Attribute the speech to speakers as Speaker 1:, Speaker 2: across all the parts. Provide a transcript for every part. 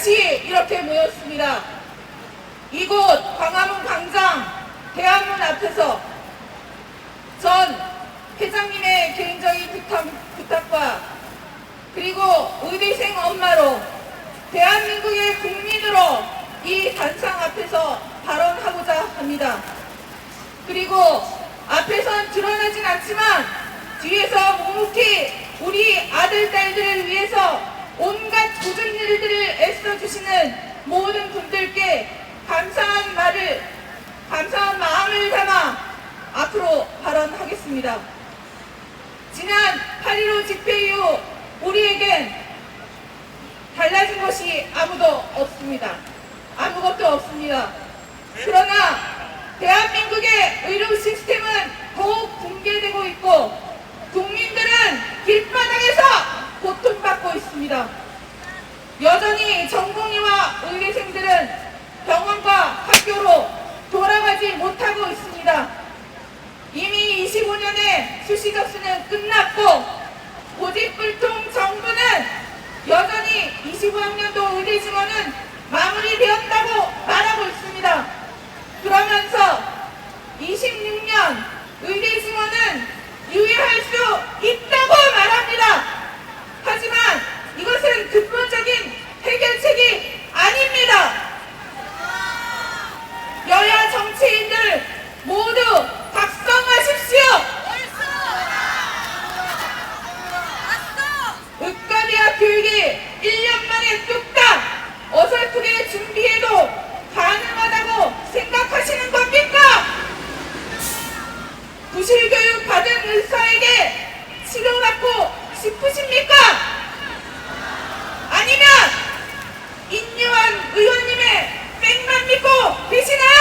Speaker 1: 다시 이렇게 모였습니다. 이곳 광화문 광장 대한문 앞에서 전 회장님의 개인적인 부탁과 그리고 의대생 엄마로 대한민국의 국민으로 이 단상 앞에서 발언하고자 합니다. 그리고 앞에선 드러나진 않지만 뒤에서 묵묵히 우리 아들, 딸들을 위해서 온갖 굳은 일들을 애써주시는 모든 분들께 감사한 마음을 담아 앞으로 발언하겠습니다. 지난 8.15 집회 이후 우리에겐 달라진 것이 아무것도 없습니다. 그러나 대한민국의 의료 시스템은 더욱 붕괴되고 있고 국민들은 길바닥에서 고통받고 있습니다. 여전히 전공의와 의대생들은 병원과 학교로 돌아가지 못하고 있습니다. 이미 25년의 수시 접수는 끝났고 고집불통 정부는 여전히 25학년도 의대 지원은 마무리되었다고 말하고 있습니다. 그러면서 26년 의대 지원은 유예할 수 있다고 말합니다. 하지만 이것은 근본적인 해결책이 아닙니다. 여야 정치인들 모두 각성하십시오. 의과대학 교육이 1년 만에 뚝딱 어설프게 준비해도 가능하다고 생각하시는 겁니까? 부실교육 받은 의사에게 치료받고 싶으십니까? 아니면 인류한 의원님의 뺑만 믿고 계시나요?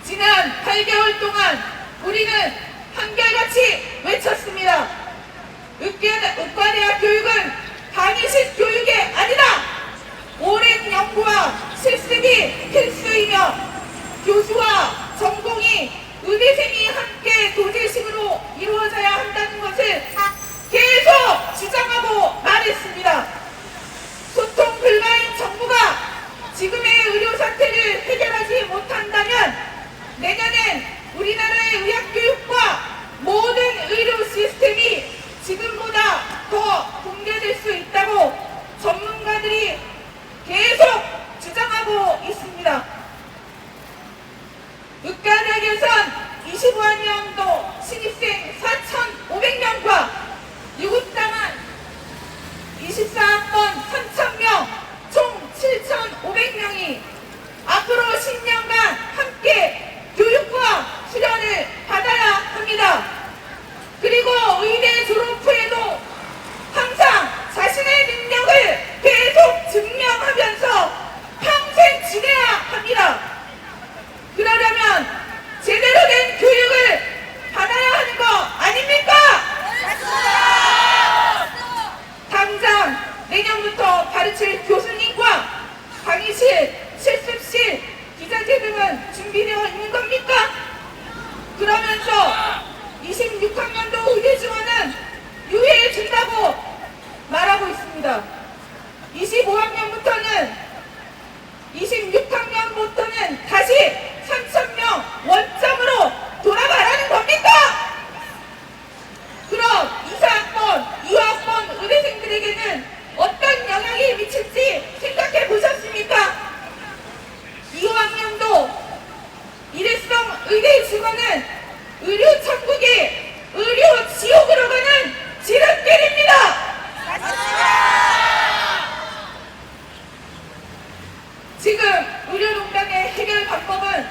Speaker 1: 지난 8개월 동안 우리는 한결같이 외쳤습니다. 의과대학 교육은 강의식 교육이 아니다. 오랜 연구와 실습이 필수이며 교수와 전공의, 의대생이 함께 도제식으로 이루어져야 한다는 것을 계속 주장하고 말했습니다. 소통 불가인 정부가 지금의 의료 사태를 해결하지 못한다면 내년엔 우리나라의 의학교육과 모든 의료 시스템이 지금보다 더 붕괴될 수 있다고 전문가들이 계속 주장하고 있습니다. 의과대학에선 25학년도 신입생 4,500명과 유급당한 24학번 3,000명 총 7,500명이 앞으로 10년간 함께 교육과 수련을 받아야 합니다. 그리고 의대 졸업 후에도 항상 자신의 능력을 계속 증명하면서 평생 지내야 합니다. 그러려면 제대로 된 교육을 받아야 하는 거 아닙니까? 당장 내년부터 가르칠 교수님과 강의실, 실습실, 기자재 등은 준비되어 있는 겁니까? 그러면서 26학년도 의대 지원은 유예해 준다고 말하고 있습니다. 26학년부터는 다시 3,000명 원점으로 돌아가라는 겁니까? 그럼 2사학번, 2학번 의대생들에게는 어떤 영향이 미칠지 생각해 보셨습니까? 2학년도 일회성 의대 지원은 의료 천국이 의료 지옥으로 가는 지름길입니다. 지금 의료농단의 해결 방법은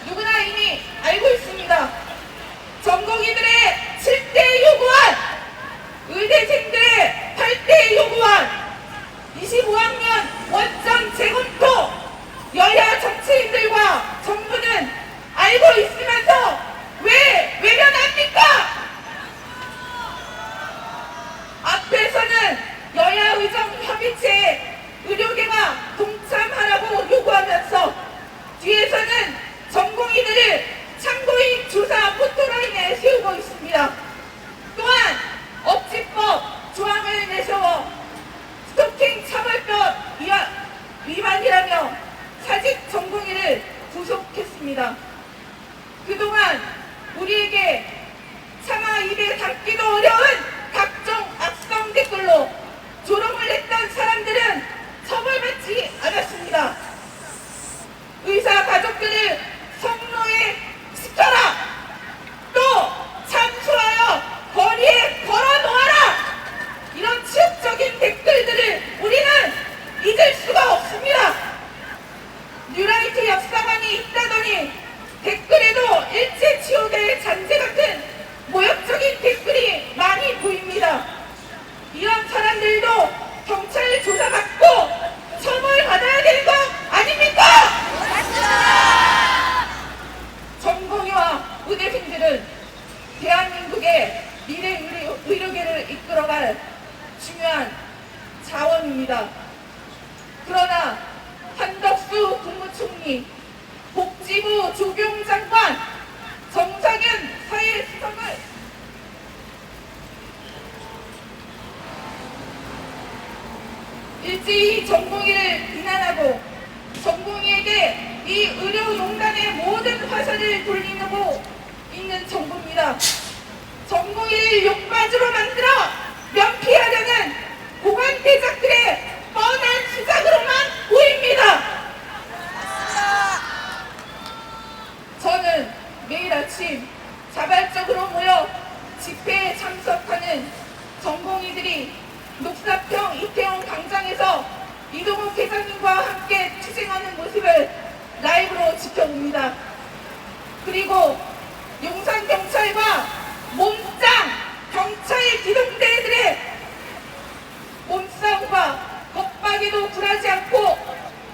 Speaker 1: 누구나 이미 알고 있습니다. 전공의들의 7대 요구안, 의대생들의 8대 요구안, 25학년 원점 재검토, 여야 정치인들과 정부는 알고 있으면서 왜 외면하는 어려운 각종 악성 댓글로 조롱을 했던 사람들은 처벌받지 않았습니다. 의사 가족들을 성노예 시켜라! 또 참수하여 거리에 걸어놓아라! 이런 치욕적인 댓글들을 우리는 잊을 수가 없습니다. 뉴라이트 역사관이 있다더니 댓글에도 일제 치유될 잔재 같은 모욕적인 댓글이 많이 보입니다. 이런 사람들도 경찰 조사받고 처벌받아야 되는 거 아닙니까? 전공의와 의대생들은 대한민국의 미래 의료계를 이끌어갈 중요한 자원입니다. 그러나 한덕수 국무총리, 복지부 조경장관, 정상현 사회수석을 일제히 전공의를 비난하고 전공의에게 이 의료농단의 모든 화살을 돌리고 있는 정부입니다. 전공의를 욕받이로 만들어 면피하려는 고관대작들의 뻔한 수작으로만 보입니다. 저는 매일 아침 자발적으로 모여 집회에 참석하는 전공의들이 녹사평 이태원 광장에서 이동욱 회장님과 함께 투쟁하는 모습을 라이브로 지켜봅니다. 그리고 용산경찰과 몸짱 경찰 기동대들의 몸싸움과 겁박에도 굴하지 않고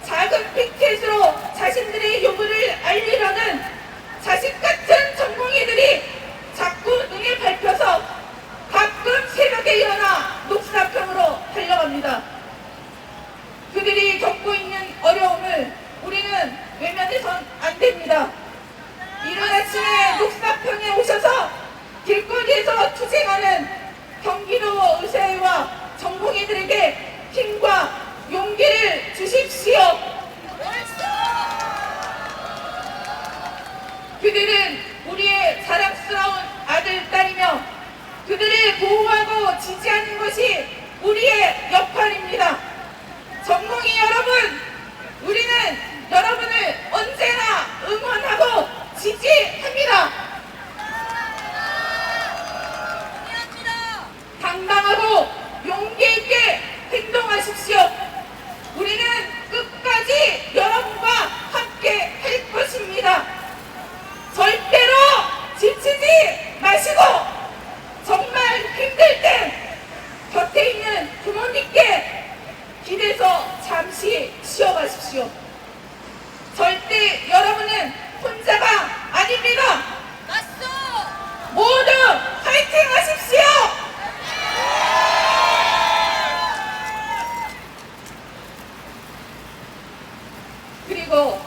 Speaker 1: 작은 피켓으로 자신들의 요구를 알리려는 자식같은 전공의들이 자꾸 눈에 밟혀서 가끔 새벽에 일어나 녹사평으로 달려갑니다. 그들이 겪고 있는 어려움을 우리는 외면해선 안 됩니다. 이른 아침에 녹사평에 오셔서 길거리에서 투쟁하는 경기도 의사회와 전공의들에게 힘과 용기를 주십시오. 그들은 우리의 자랑스러운 아들, 딸이며 그들을 보호하고 지지하는 것이 우리의 역할입니다. 전공의 여러분, 우리는 여러분을 언제나 응원하고 지지합니다. 당당하고 용기 있게 행동하십시오. 우리는 끝까지 여러분과 함께 할 것입니다. 절대로 지치지 마시고 정말 힘들 땐 곁에 있는 부모님께 길에서 잠시 쉬어가십시오. 절대 여러분은 혼자가 아닙니다. 모두 파이팅 하십시오. 그리고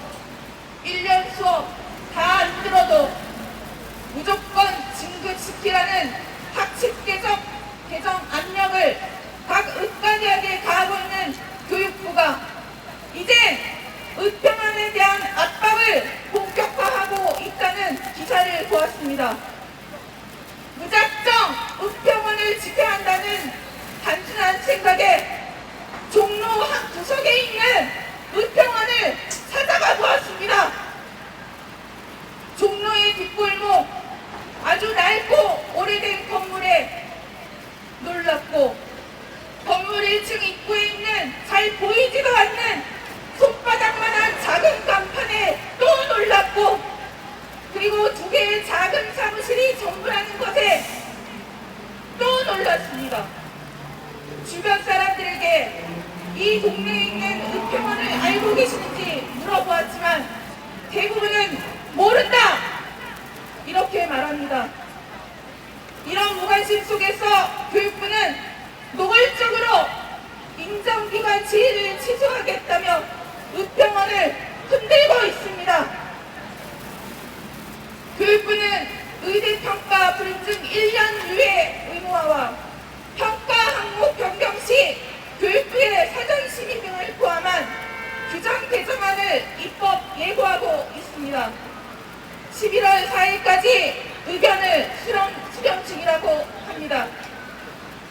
Speaker 1: 1년 수업 다 안 들어도 무조건 진급시키라는 학칙 개정 압력을 각 의과대학에 가하고 있는 교육부가 이젠 의평안에 대한 압박을 본격화하고 있다는 기사를 보았습니다. 무작정 의평원을 집행한다는 단순한 생각에 종로 한 구석에 있는 의평원을 찾아가 보았습니다. 종로의 뒷골목 아주 낡고 오래된 건물에 놀랍고 건물 1층 입구에 있는 잘 보이지도 않는 손바닥만한 작은 간판에 또 놀랍고 그리고 2개의 작은 사무실이 전부라는 것에 또 놀랐습니다. 주변 사람들에게 이 동네에 있는 의평원을 알고 계시는지 물어보았지만 대부분은 모른다! 이렇게 말합니다. 이런 무관심 속에서 교육부는 노골적으로 인정기관 지위를 취소하겠다며 의평원을 흔들고 있습니다. 교육부는 의대평가 불인증 1년 유예 의무화와 평가 항목 변경 시 교육부의 사전심의 등을 포함한 규정 개정안을 입법 예고하고 있습니다. 11월 4일까지 의견을 수렴 중이라고 합니다. 있습니다.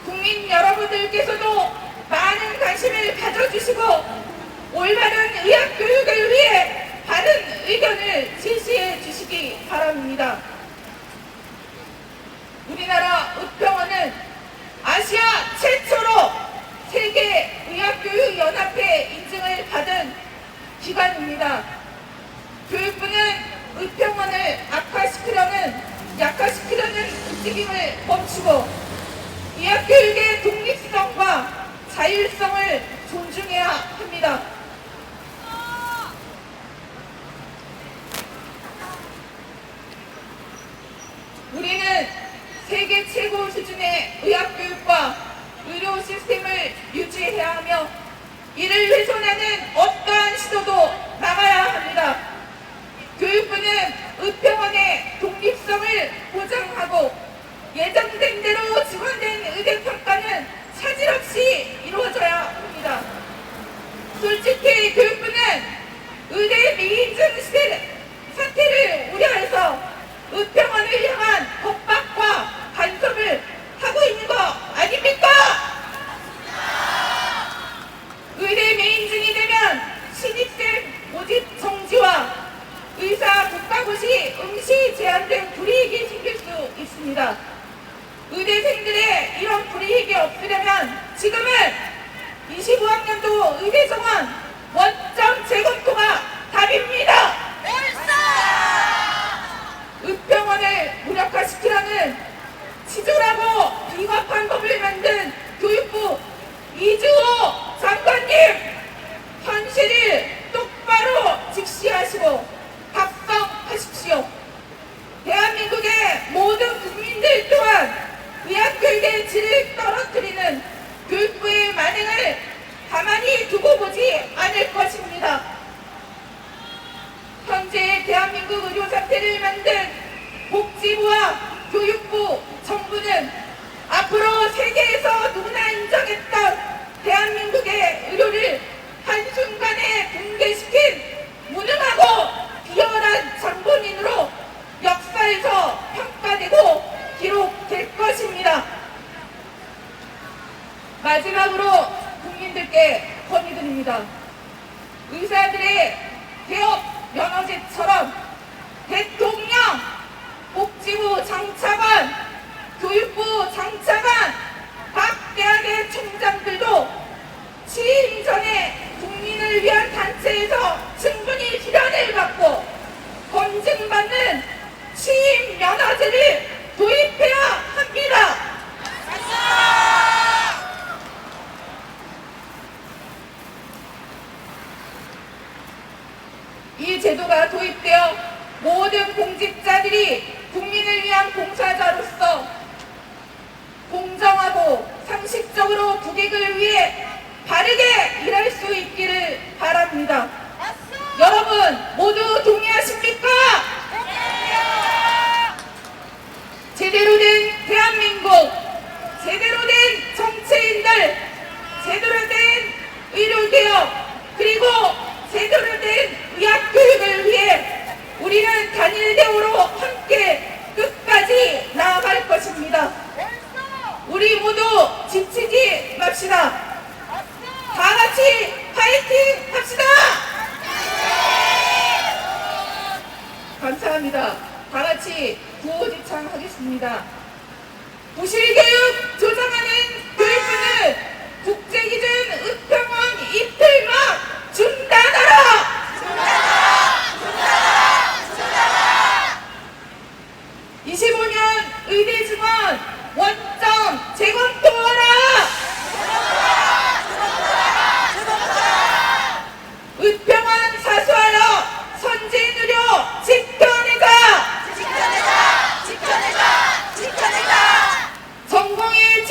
Speaker 1: 국민 여러분들께서도 많은 관심을 가져주시고 올바른 의학교육을 위해 바른 의견을 제시해 주시기 바랍니다. 우리나라 의평원은 아시아 최초로 세계의학교육연합회 인증을 받은 기관입니다. 교육부는 의평원을 약화시키려는 움직임을 멈추고 의학교육의 독립성과 자율성을 존중해야 합니다. 우리는 세계 최고 수준의 의학교육과 의료 시스템을 유지해야 하며 이를 훼손하는 어떠한 시도도 막아야 합니다. 교육부는 의평원의 독립성을 보장하고 예정된 대로 지원된 의대평가는 차질 없이 이루어져야 합니다. 솔직히 교육부는 의대 미인증 사태를 우려해서 의평원을 향한 겁박과 간섭을 하고 있는 거 아닙니까? 의대 미인증이 되면 신입생 모집 정지와 의사 국가고시 응시 제한 등 불이익이 생길 수 있습니다. 의대생들의 이런 불이익이 없으려면 지금은 25학년도 의대 정원 원점 재검토가 답입니다. 의평원을 무력화시키라는 치졸하고 비겁한 법을 만든 교육부 이주호 장관님, 현실을 똑바로 직시하시고 각성하십시오. 대한민국의 모든 국민들 또한 의학교육의 질을 떨어뜨리는 교육부의 만행을 가만히 두고 보지 않을 것입니다. 현재 대한민국 의료 사태를 만든 복지부와 교육부, 정부는 앞으로 세계에서 누구나 인정했던 대한민국의 의료를 한순간에 붕괴시킨 무능하고 비열한 장본인으로 역사에서 평가되고 기록될 것입니다. 마지막으로 국민들께 건의드립니다. 의사들의 개업 면허제처럼 대통령, 복지부 장차관, 교육부 장차관, 각 대학의 총장들도 취임 전에 국민을 위한 단체에서 충분히 훈련을 받고 검증받는 취임 면허제를 도입해야 합니다. 이 제도가 도입되어 모든 공직자들이 국민을 위한 봉사자로서 공정하고 상식적으로 국익을 위해 바르게 일할 수 있기를 바랍니다. 여러분 모두 동의하십니까? 제대로 된 대한민국, 제대로 된 정치인들, 제대로 된 의료개혁, 그리고 제대로 된 의학교육을 위해 우리는 단일대우로 함께 끝까지 나아갈 것입니다. 우리 모두 지치지 맙시다. 다 같이 파이팅 합시다. 감사합니다. 다 같이 구호지창 하겠습니다. 부실교육 조장하는 교육부는 국제기준 의평원 이틀막 중단하라! 25년 의대 증원 원점 재검토하라! 의평원 사수하여 선진 의료 지켜내자! 전공의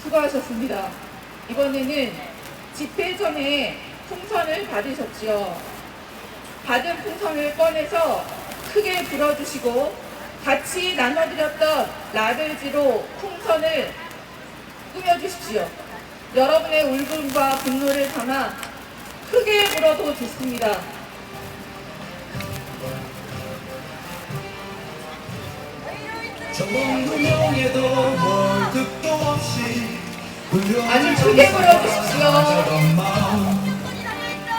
Speaker 1: 수고하셨습니다. 이번에는 집회 전에 풍선을 받으셨지요. 받은 풍선을 꺼내서 크게 불어주시고 같이 나눠드렸던 라벨지로 풍선을 꾸며주십시오. 여러분의 울분과 분노를 담아 크게 불어도 좋습니다.
Speaker 2: 전공명에도 월급도 없이
Speaker 1: 아주 크게 불어주십시오.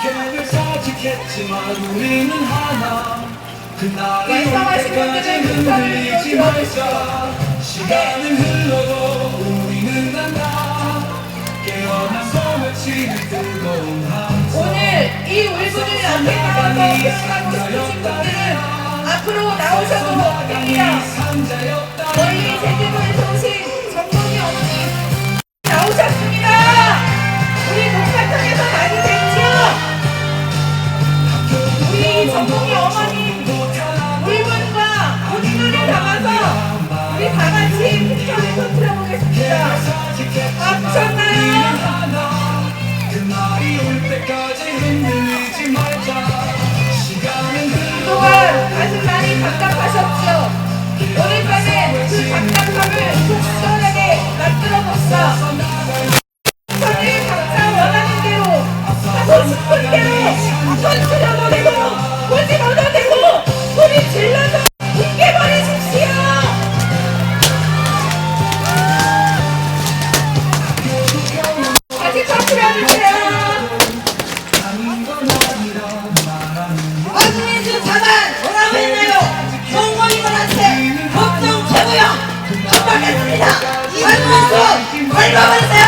Speaker 2: 계획을 사직했지만 우리는 하나 그날이 올
Speaker 1: 완성하신
Speaker 2: 때까지
Speaker 1: 분들은 풍선을
Speaker 2: 흔들리지 말자. 시간은 흘러도 우리는 안다. 깨어나서 외치는 뜨거운 함성.
Speaker 1: 오늘 이 울분을 앞에 나와서 표현하고 싶으신 분들은 앞으로 나오셔도 됩니다. 멀리 제주도에서 오신 전문이 어머니 나오셨습니다. 우리 목사탕에서 많이 뵙죠. 우리 전문이 어머니 울분과 분노를 담아서 우리 다 같이 풍선을 터뜨려 보겠습니다. 아프셨나요?
Speaker 2: 그날이 올 때까지 흔들리지 말자. 시간은
Speaker 1: 그동안 아주 많이 답답하셨죠? 오늘 밤에 그 답답함을 속 시원하게 만들어 봅시다. 저는 각자 원하는 대로 하고 싶은 대로 터뜨려도 되고 꼬집어도 되고 소리 질러서 뭉개버리십시오. 다시 터뜨려주세요.
Speaker 3: 아주이즈 자만 뭐라고 했나요? 성공이들한테 법정 최고요 협박했습니다. 아주이즈 발명하세요.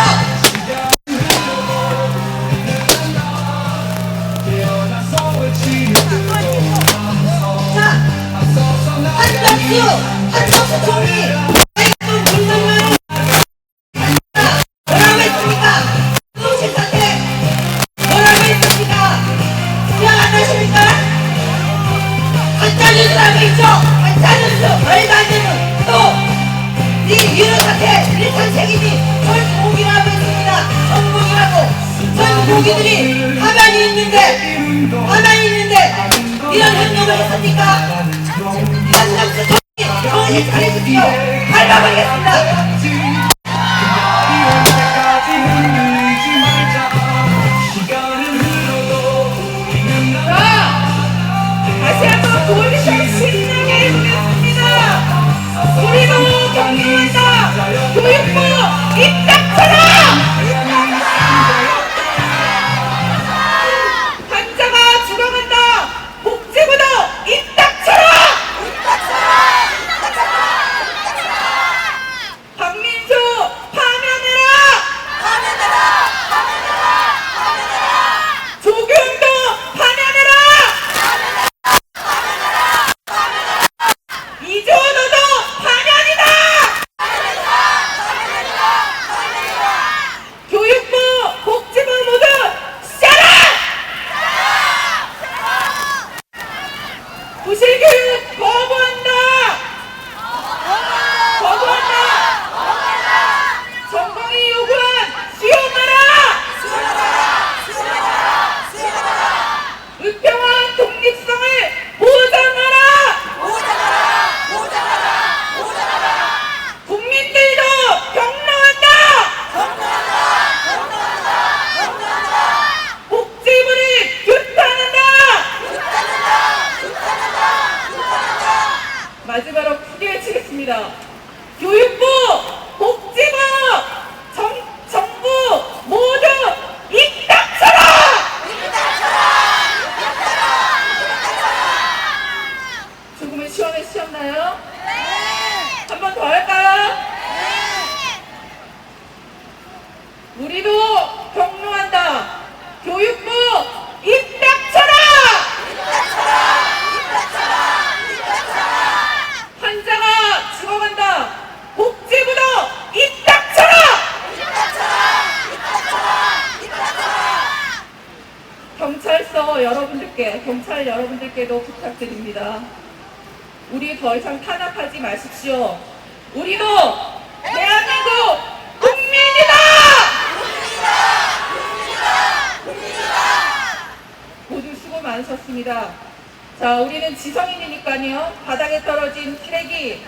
Speaker 3: 자, 한정수 한정수 총리 대통령 문정만 뭐라고 했습니까? 정신사태 뭐라고 했습니까? 생각 안 나십니까? 가짜뉴스라고 있죠? 가짜뉴스 말도 안 되는 또이 유료 사태 일선 책임이 전공이라고 했습니다. 전공이라고 전공이들이 가만히 있는데 이런 행동을 했습니까? 한정수 정리 잘해주세요. 밟아버리겠습니다.
Speaker 1: 다시 한번 보리서 신나게 해보겠습니다. 우리도 경고한다. 교육부 입닥쳐라. 환자가 죽어간다. 복지부도 입닥쳐라. 박민수 파면해라. 조경도 파면해라. 이조노도 파면이다. 교육부 복지부 모두 샤라. 부실교육 거부한다. 전공이 요구한 수용하라. 의평한 독립성을 보장하라. 국민들도 경로한다. 복지부를 규탄한다. 마지막으로 크게 외치겠습니다. 교육부, 복지부, 정부 모두 입닥쳐라. 조금은 시원해지셨나요? 한 번 더 할까요? 우리도 경로한다. 교육부 입닥쳐라. 환자가 죽어간다. 복지부도 입닥쳐라. 경찰 여러분들께도 부탁드립니다. 우리 더 이상 탄압하지 마십시오. 우리도 대한민국 국민이다. 않으셨습니다. 자, 우리는 지성인이니까요. 바닥에 떨어진 쓰레기,